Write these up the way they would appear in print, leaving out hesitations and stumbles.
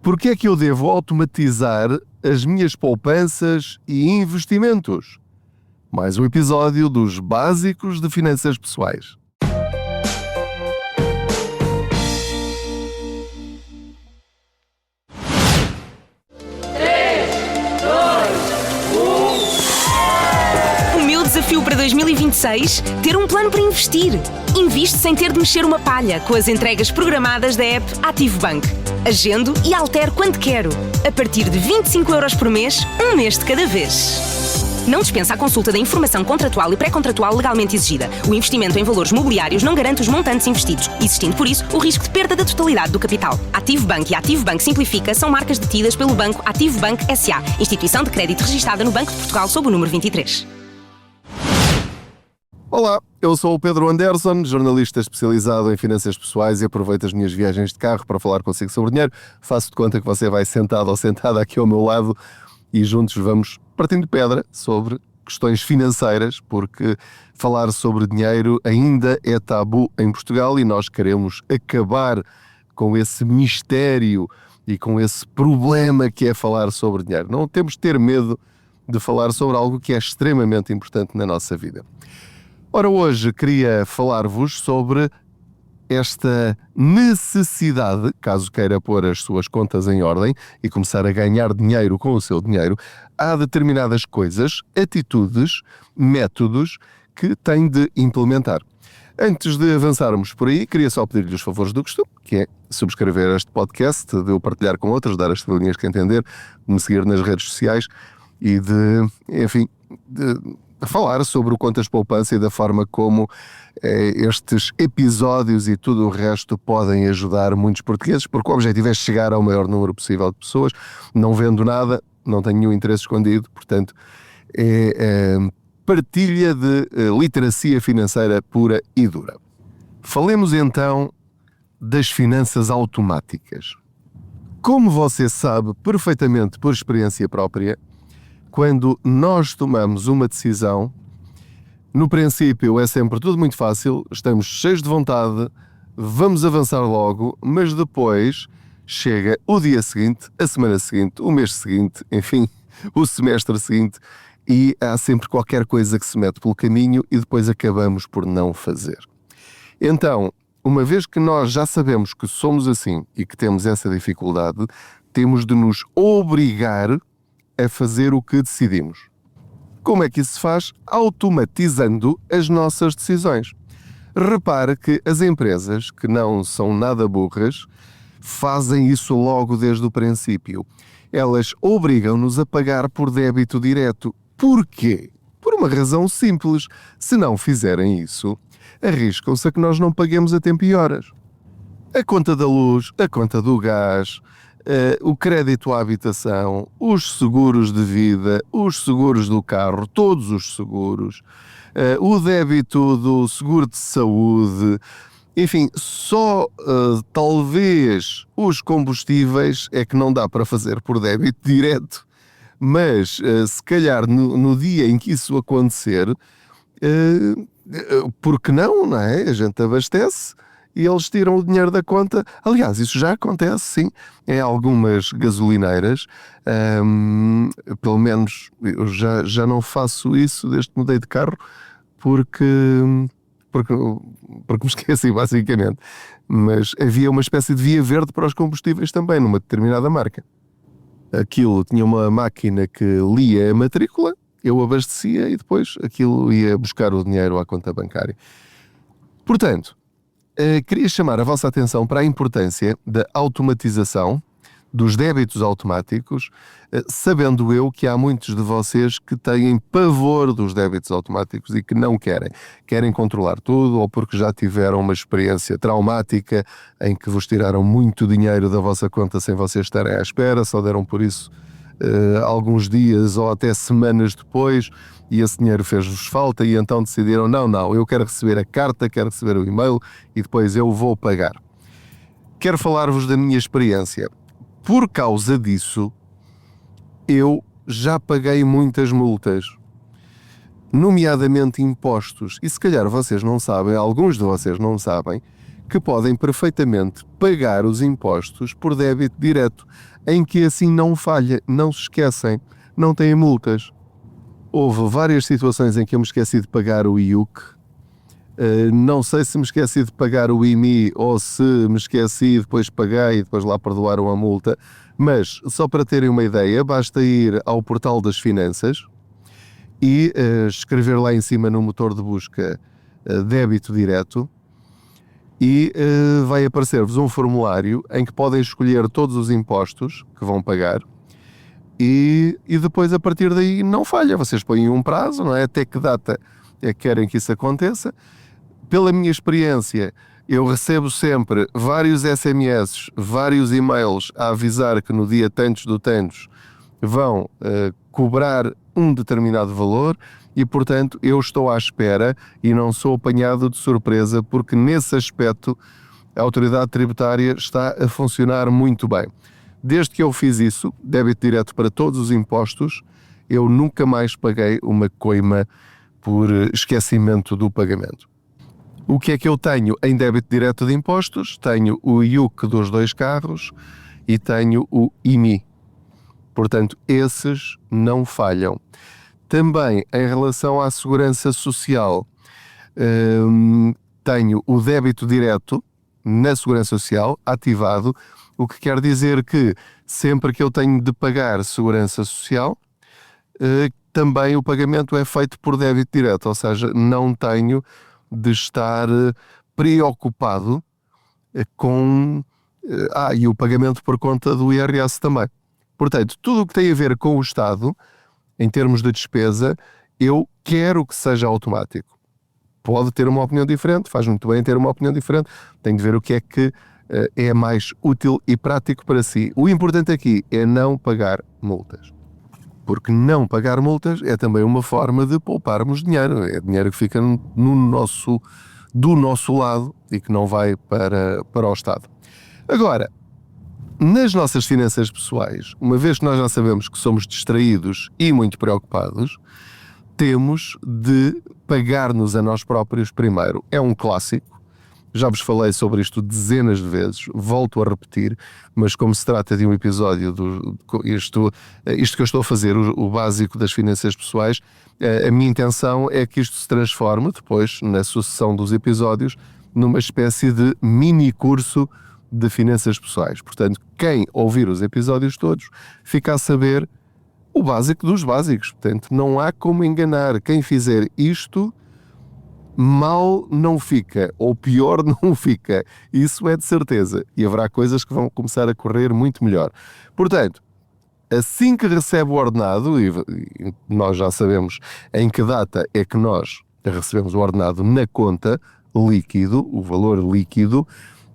Porque é que eu devo automatizar as minhas poupanças e investimentos? Mais um episódio dos Básicos de Finanças Pessoais. O meu desafio para 2026? Ter um plano para investir. Inviste sem ter de mexer uma palha com as entregas programadas da app Ativo Bank. Agendo e altero quando quero. A partir de 25€ por mês, um mês de cada vez. Não dispensa a consulta da informação contratual e pré-contratual legalmente exigida. O investimento em valores mobiliários não garante os montantes investidos, existindo por isso o risco de perda da totalidade do capital. Ativo Bank e Ativo Bank Simplifica são marcas detidas pelo Banco Ativo Bank S.A., instituição de crédito registada no Banco de Portugal sob o número 23. Olá, eu sou o Pedro Anderson, jornalista especializado em finanças pessoais e aproveito as minhas viagens de carro para falar consigo sobre dinheiro. Faço de conta que você vai sentado ou sentada aqui ao meu lado e juntos vamos partindo pedra sobre questões financeiras, porque falar sobre dinheiro ainda é tabu em Portugal e nós queremos acabar com esse mistério e com esse problema que é falar sobre dinheiro. Não temos de ter medo de falar sobre algo que é extremamente importante na nossa vida. Ora, hoje queria falar-vos sobre esta necessidade, caso queira pôr as suas contas em ordem e começar a ganhar dinheiro com o seu dinheiro, há determinadas coisas, atitudes, métodos que tem de implementar. Antes de avançarmos por aí, queria só pedir-lhe os favores do costume, que é subscrever este podcast, de o partilhar com outros, dar as estrelinhas que entender, de me seguir nas redes sociais e de falar sobre o Contas Poupança e da forma como estes episódios e tudo o resto podem ajudar muitos portugueses, porque o objetivo é chegar ao maior número possível de pessoas. Não vendo nada, não tenho nenhum interesse escondido, portanto é partilha de literacia financeira pura e dura. Falemos então das finanças automáticas. Como você sabe perfeitamente por experiência própria, quando nós tomamos uma decisão, no princípio é sempre tudo muito fácil, estamos cheios de vontade, vamos avançar logo, mas depois chega o dia seguinte, a semana seguinte, o mês seguinte, enfim, o semestre seguinte, e há sempre qualquer coisa que se mete pelo caminho e depois acabamos por não fazer. Então, uma vez que nós já sabemos que somos assim e que temos essa dificuldade, temos de nos obrigar a fazer o que decidimos. Como é que isso se faz? Automatizando as nossas decisões. Repare que as empresas, que não são nada burras, fazem isso logo desde o princípio. Elas obrigam-nos a pagar por débito direto. Porquê? Por uma razão simples. Se não fizerem isso, arriscam-se a que nós não paguemos a tempo e horas. A conta da luz, a conta do gás, o crédito à habitação, os seguros de vida, os seguros do carro, todos os seguros, o débito do seguro de saúde, enfim, só talvez os combustíveis é que não dá para fazer por débito direto, mas se calhar no dia em que isso acontecer, porque não é? A gente abastece e eles tiram o dinheiro da conta. Aliás, isso já acontece, sim, em algumas gasolineiras. Pelo menos eu já não faço isso desde que mudei de carro, porque me esqueci, basicamente. Mas havia uma espécie de via verde para os combustíveis também, numa determinada marca. Aquilo tinha uma máquina que lia a matrícula, eu abastecia e depois aquilo ia buscar o dinheiro à conta bancária. Portanto, queria chamar a vossa atenção para a importância da automatização dos débitos automáticos, sabendo eu que há muitos de vocês que têm pavor dos débitos automáticos e que não querem. Querem controlar tudo, ou porque já tiveram uma experiência traumática em que vos tiraram muito dinheiro da vossa conta sem vocês estarem à espera, só deram por isso alguns dias ou até semanas depois, e esse dinheiro fez-vos falta e então decidiram, não, eu quero receber a carta, quero receber o e-mail e depois eu vou pagar. Quero falar-vos da minha experiência. Por causa disso, eu já paguei muitas multas, nomeadamente impostos, e se calhar vocês não sabem, alguns de vocês não sabem, que podem perfeitamente pagar os impostos por débito direto. em que assim não falha, não se esquecem, não têm multas. Houve várias situações em que eu me esqueci de pagar o IUC. Não sei se me esqueci de pagar o IMI ou se me esqueci e depois paguei e depois lá perdoaram a multa, mas só para terem uma ideia, basta ir ao portal das finanças e escrever lá em cima no motor de busca débito direto e vai aparecer-vos um formulário em que podem escolher todos os impostos que vão pagar e depois a partir daí não falha, vocês põem um prazo, não é? Até que data é que querem que isso aconteça. Pela minha experiência, eu recebo sempre vários SMS, vários e-mails a avisar que no dia tantos do tantos vão cobrar um determinado valor e, portanto, eu estou à espera e não sou apanhado de surpresa porque, nesse aspecto, a autoridade tributária está a funcionar muito bem. Desde que eu fiz isso, débito direto para todos os impostos, eu nunca mais paguei uma coima por esquecimento do pagamento. O que é que eu tenho em débito direto de impostos? Tenho o IUC dos 2 carros e tenho o IMI. Portanto, esses não falham. Também em relação à segurança social, tenho o débito direto na segurança social ativado, o que quer dizer que sempre que eu tenho de pagar segurança social, também o pagamento é feito por débito direto, ou seja, não tenho de estar preocupado com e o pagamento por conta do IRS também. Portanto, tudo o que tem a ver com o Estado, em termos de despesa, eu quero que seja automático. Pode ter uma opinião diferente, faz muito bem ter uma opinião diferente, tem de ver o que é que é mais útil e prático para si. O importante aqui é não pagar multas. Porque não pagar multas é também uma forma de pouparmos dinheiro. É dinheiro que fica do nosso lado e que não vai para o Estado. Agora, nas nossas finanças pessoais, uma vez que nós já sabemos que somos distraídos e muito preocupados, temos de pagar-nos a nós próprios primeiro. É um clássico. Já vos falei sobre isto dezenas de vezes, volto a repetir, mas como se trata de um episódio, isto que eu estou a fazer, o básico das finanças pessoais, a minha intenção é que isto se transforme depois, na sucessão dos episódios, numa espécie de mini curso de finanças pessoais. Portanto, quem ouvir os episódios todos fica a saber o básico dos básicos. Portanto, não há como enganar. Quem fizer isto, mal não fica, ou pior não fica. Isso é de certeza. E haverá coisas que vão começar a correr muito melhor. Portanto, assim que recebe o ordenado, e nós já sabemos em que data é que nós recebemos o ordenado na conta líquido, o valor líquido,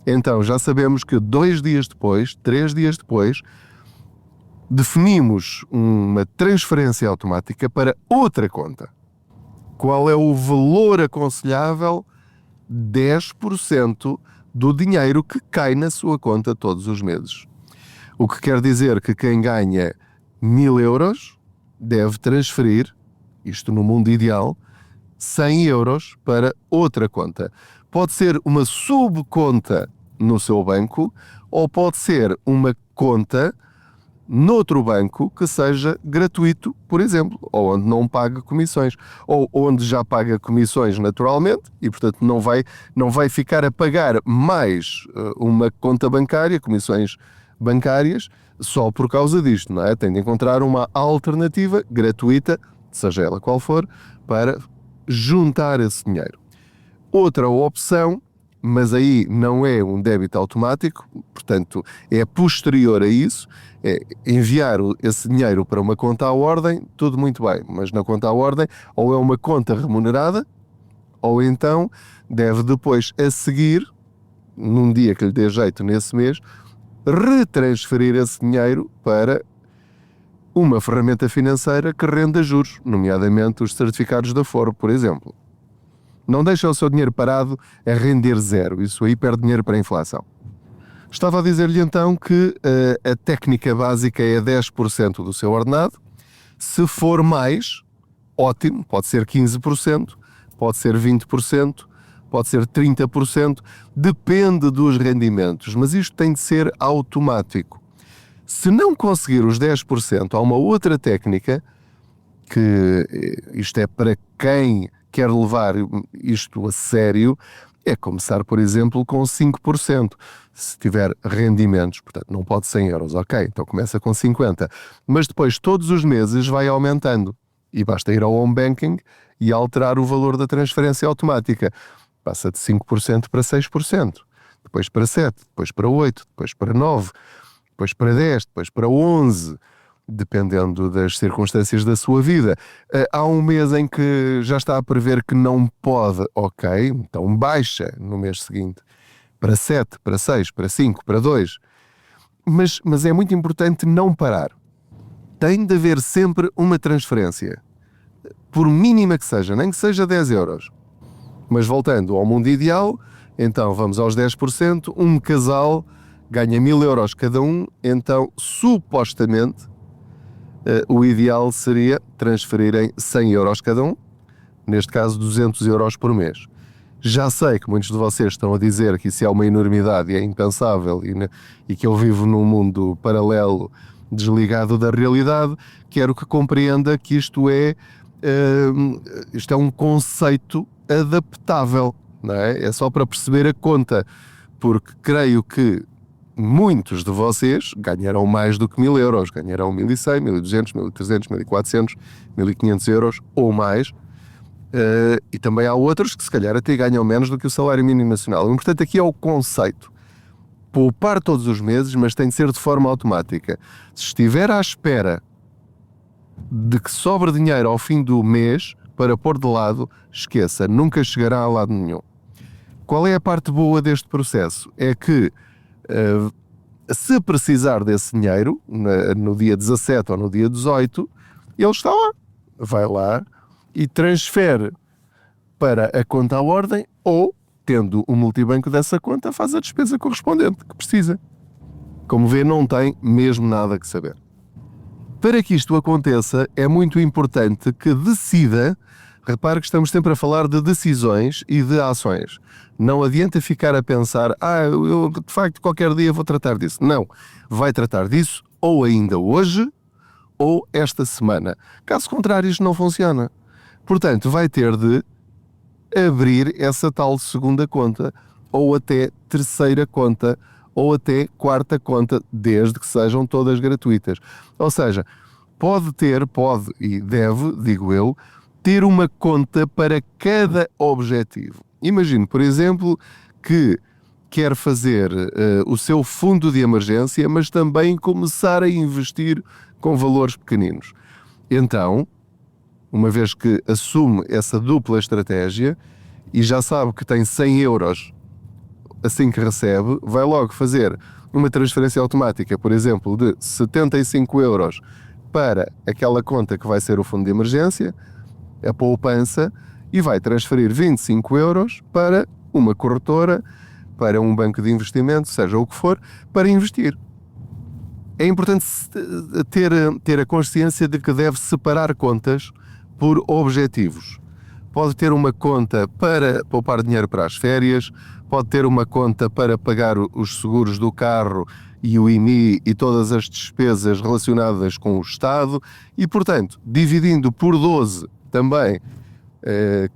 então já sabemos que 2 dias depois, 3 dias depois, definimos uma transferência automática para outra conta. Qual é o valor aconselhável? 10% do dinheiro que cai na sua conta todos os meses. O que quer dizer que quem ganha 1.000 euros deve transferir, isto no mundo ideal, 100 euros para outra conta. Pode ser uma subconta no seu banco ou pode ser uma conta noutro banco que seja gratuito, por exemplo, ou onde não paga comissões, ou onde já paga comissões naturalmente e, portanto, não vai ficar a pagar mais uma conta bancária, comissões bancárias, só por causa disto, não é? Tem de encontrar uma alternativa gratuita, seja ela qual for, para juntar esse dinheiro. Outra opção, mas aí não é um débito automático, portanto é posterior a isso, é enviar esse dinheiro para uma conta à ordem, tudo muito bem, mas na conta à ordem ou é uma conta remunerada, ou então deve depois a seguir, num dia que lhe dê jeito nesse mês, retransferir esse dinheiro para uma ferramenta financeira que renda juros, nomeadamente os certificados da Aforo, por exemplo. Não deixa o seu dinheiro parado a render zero. Isso aí perde dinheiro para a inflação. Estava a dizer-lhe então que a técnica básica é 10% do seu ordenado. Se for mais, ótimo, pode ser 15%, pode ser 20%, pode ser 30%, depende dos rendimentos, mas isto tem de ser automático. Se não conseguir os 10%, há uma outra técnica que isto é para quem quer levar isto a sério, é começar, por exemplo, com 5%. Se tiver rendimentos, portanto, não pode 100 euros, ok, então começa com 50. Mas depois, todos os meses, vai aumentando. E basta ir ao home banking e alterar o valor da transferência automática. Passa de 5% para 6%, depois para 7%, depois para 8%, depois para 9%, depois para 10%, depois para 11%, dependendo das circunstâncias da sua vida. Há um mês em que já está a prever que não pode, ok, então baixa no mês seguinte para 7%, para 6%, para 5%, para 2%. Mas é muito importante não parar. Tem de haver sempre uma transferência, por mínima que seja, nem que seja 10 euros. Mas voltando ao mundo ideal, então vamos aos 10%, um casal ganha 1000 euros cada um, então supostamente o ideal seria transferirem 100 euros cada um, neste caso 200 euros por mês. Já sei que muitos de vocês estão a dizer que isso é uma enormidade e é impensável e que eu vivo num mundo paralelo, desligado da realidade. Quero que compreenda que isto é um conceito adaptável, não é? É só para perceber a conta, porque creio que muitos de vocês ganharão mais do que 1000 euros, ganharão 1100, 1200, 1300, 1400, 1500 euros ou mais. E também há outros que se calhar até ganham menos do que o salário mínimo nacional. O importante aqui é o conceito. Poupar todos os meses, mas tem de ser de forma automática. Se estiver à espera de que sobre dinheiro ao fim do mês para pôr de lado, esqueça, nunca chegará a lado nenhum. Qual é a parte boa deste processo? É que se precisar desse dinheiro no dia 17 ou no dia 18, ele está lá. Vai lá e transfere para a conta à ordem ou, tendo o multibanco dessa conta, faz a despesa correspondente que precisa. Como vê, não tem mesmo nada que saber. Para que isto aconteça, é muito importante que decida. Repare que estamos sempre a falar de decisões e de ações. Não adianta ficar a pensar, eu de facto qualquer dia vou tratar disso. Não, vai tratar disso ou ainda hoje ou esta semana. Caso contrário, isto não funciona. Portanto, vai ter de abrir essa tal segunda conta, ou até terceira conta, ou até quarta conta, desde que sejam todas gratuitas. Ou seja, pode e deve, digo eu, ter uma conta para cada objetivo. Imagine, por exemplo, que quer fazer o seu fundo de emergência, mas também começar a investir com valores pequeninos. Então, uma vez que assume essa dupla estratégia e já sabe que tem 100 euros assim que recebe, vai logo fazer uma transferência automática, por exemplo, de 75 euros para aquela conta que vai ser o fundo de emergência, a poupança, e vai transferir 25 euros para uma corretora, para um banco de investimento, seja o que for, para investir. É importante ter a consciência de que deve separar contas por objetivos. Pode ter uma conta para poupar dinheiro para as férias, pode ter uma conta para pagar os seguros do carro e o IMI e todas as despesas relacionadas com o Estado e, portanto, dividindo por 12 também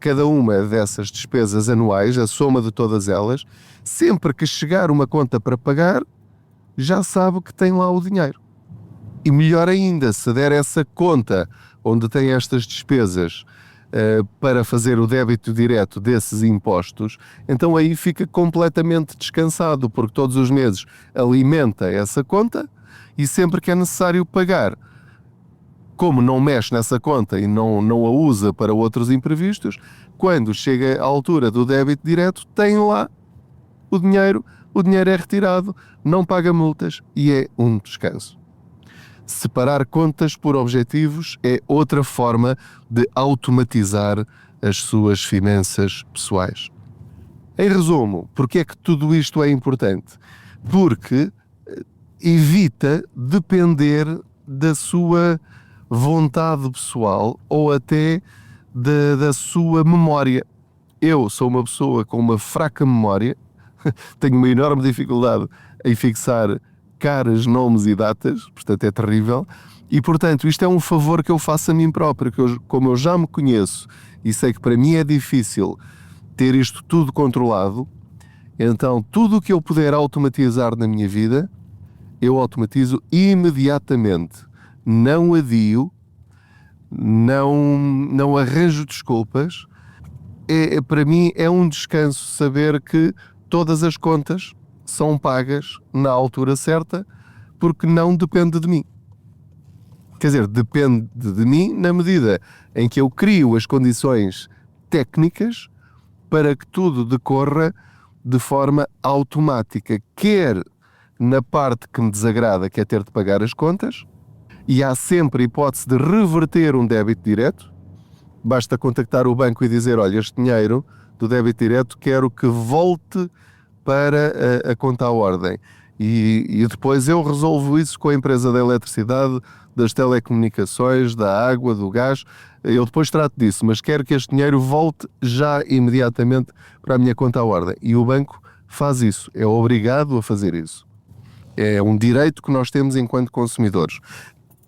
cada uma dessas despesas anuais, a soma de todas elas, sempre que chegar uma conta para pagar, já sabe que tem lá o dinheiro. E melhor ainda, se der essa conta onde tem estas despesas para fazer o débito direto desses impostos, então aí fica completamente descansado, porque todos os meses alimenta essa conta e sempre que é necessário pagar, como não mexe nessa conta e não a usa para outros imprevistos, quando chega à altura do débito direto, tem lá o dinheiro é retirado, não paga multas e é um descanso. Separar contas por objetivos é outra forma de automatizar as suas finanças pessoais. Em resumo, porque é que tudo isto é importante? Porque evita depender da sua vontade pessoal ou até da sua memória. Eu sou uma pessoa com uma fraca memória, tenho uma enorme dificuldade em fixar caras, nomes e datas, portanto é terrível. E, portanto, isto é um favor que eu faço a mim próprio, como eu já me conheço e sei que para mim é difícil ter isto tudo controlado, então tudo o que eu puder automatizar na minha vida, eu automatizo imediatamente. Não adio, não arranjo desculpas. Para mim é um descanso saber que todas as contas são pagas na altura certa, porque não depende de mim. Quer dizer, depende de mim na medida em que eu crio as condições técnicas para que tudo decorra de forma automática, quer na parte que me desagrada, que é ter de pagar as contas, e há sempre a hipótese de reverter um débito direto. Basta contactar o banco e dizer, olha, este dinheiro do débito direto quero que volte para a conta à ordem. E depois eu resolvo isso com a empresa da eletricidade, das telecomunicações, da água, do gás. Eu depois trato disso, mas quero que este dinheiro volte já imediatamente para a minha conta à ordem. E o banco faz isso, é obrigado a fazer isso. É um direito que nós temos enquanto consumidores.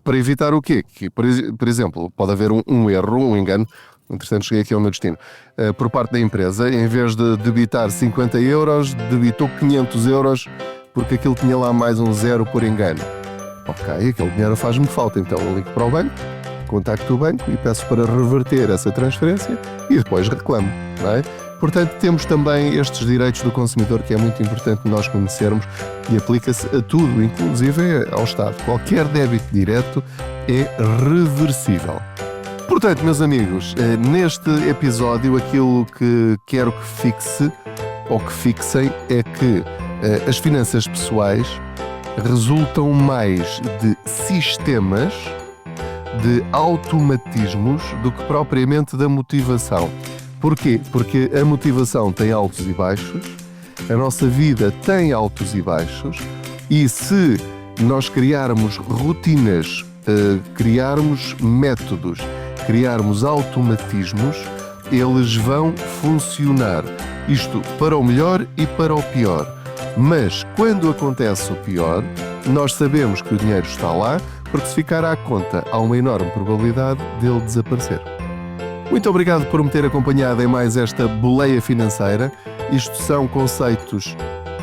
Para evitar o quê? Que, por exemplo, pode haver um erro, um engano, entretanto cheguei aqui ao meu destino, por parte da empresa, em vez de debitar 50 euros, debitou 500 euros, porque aquilo tinha lá mais um zero por engano. Ok, aquele dinheiro faz-me falta, então eu ligo para o banco, contacto o banco e peço para reverter essa transferência e depois reclamo, não é? Portanto, temos também estes direitos do consumidor que é muito importante nós conhecermos e aplica-se a tudo, inclusive ao Estado. Qualquer débito direto é reversível. Portanto, meus amigos, neste episódio aquilo que quero que fixe ou que fixem é que as finanças pessoais resultam mais de sistemas, de automatismos, do que propriamente da motivação. Porquê? Porque a motivação tem altos e baixos, a nossa vida tem altos e baixos, e se nós criarmos rotinas, criarmos métodos, criarmos automatismos, eles vão funcionar. Isto para o melhor e para o pior. Mas quando acontece o pior, nós sabemos que o dinheiro está lá, porque se ficar à conta, há uma enorme probabilidade dele desaparecer. Muito obrigado por me ter acompanhado em mais esta boleia financeira. Isto são conceitos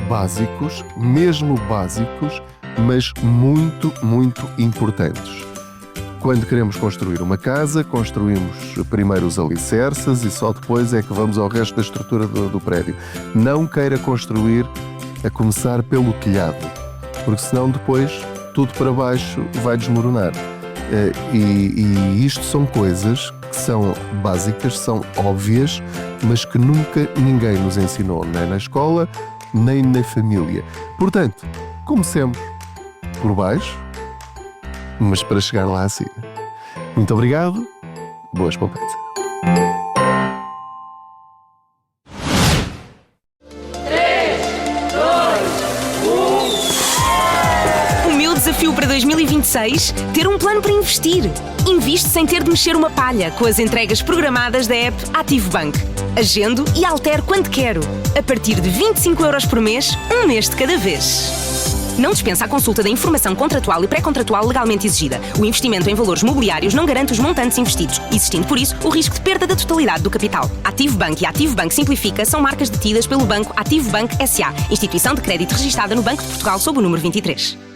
básicos, mesmo básicos, mas muito, muito importantes. Quando queremos construir uma casa, construímos primeiro os alicerces e só depois é que vamos ao resto da estrutura do prédio. Não queira construir a começar pelo telhado, porque senão depois tudo para baixo vai desmoronar. E isto são coisas que são básicas, são óbvias, mas que nunca ninguém nos ensinou, nem na escola, nem na família. Portanto, comecemos por baixo, mas para chegar lá acima. Muito obrigado, boas poupanças. Desafio para 2026, ter um plano para investir. Inviste sem ter de mexer uma palha com as entregas programadas da app Ativo Bank. Agendo e altero quando quero. A partir de 25 euros por mês, um mês de cada vez. Não dispensa a consulta da informação contratual e pré-contratual legalmente exigida. O investimento em valores mobiliários não garante os montantes investidos, existindo por isso o risco de perda da totalidade do capital. Ativo Bank e Ativo Bank Simplifica são marcas detidas pelo Banco Ativo Bank S.A., instituição de crédito registada no Banco de Portugal sob o número 23.